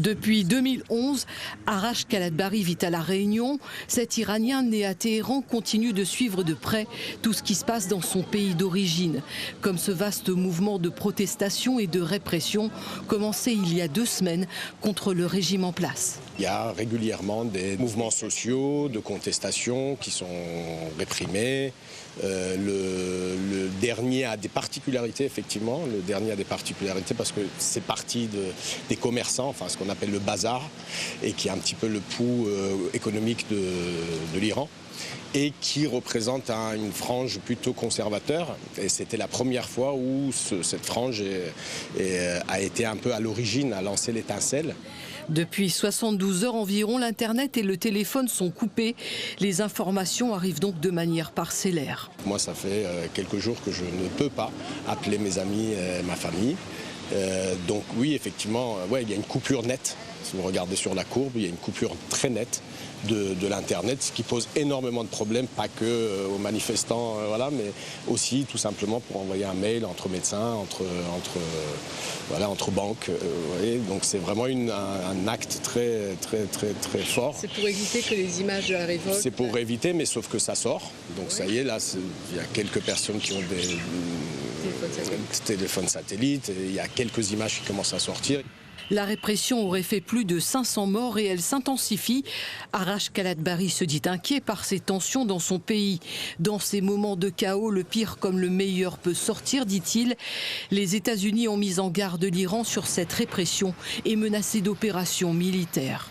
Depuis 2011, Arash Kalatbari vit à La Réunion. Cet Iranien né à Téhéran continue de suivre de près tout ce qui se passe dans son pays d'origine, comme ce vaste mouvement de protestation et de répression commencé il y a 2 semaines contre le régime en place. Il y a régulièrement des mouvements sociaux de contestation qui sont réprimés. Le dernier a des particularités, effectivement. Le dernier a des particularités parce que c'est parti des commerçants, enfin ce qu'on appelle le bazar, et qui est un petit peu le pouls économique de l'Iran, et qui représente une frange plutôt conservateur. Et c'était la première fois où cette frange a été un peu à l'origine, a lancé l'étincelle. Depuis 72 heures environ, l'Internet et le téléphone sont coupés. Les informations arrivent donc de manière parcellaire. Moi, ça fait quelques jours que je ne peux pas appeler mes amis et ma famille. Donc oui, effectivement, il y a une coupure nette. Si vous regardez sur la courbe, il y a une coupure très nette de l'Internet, ce qui pose énormément de problèmes, pas que aux manifestants, mais aussi tout simplement pour envoyer un mail entre médecins, entre banques. Donc c'est vraiment un acte très, très, très, très fort. C'est pour éviter que les images de la révolte... C'est pour éviter, mais sauf que ça sort. Donc oui. Ça y est, là, il y a quelques personnes qui ont des téléphones satellites, et il y a quelques images qui commencent à sortir. La répression aurait fait plus de 500 morts et elle s'intensifie. Arash Kalatbari se dit inquiet par ces tensions dans son pays. Dans ces moments de chaos, le pire comme le meilleur peut sortir, dit-il. Les États-Unis ont mis en garde l'Iran sur cette répression et menacé d'opérations militaires.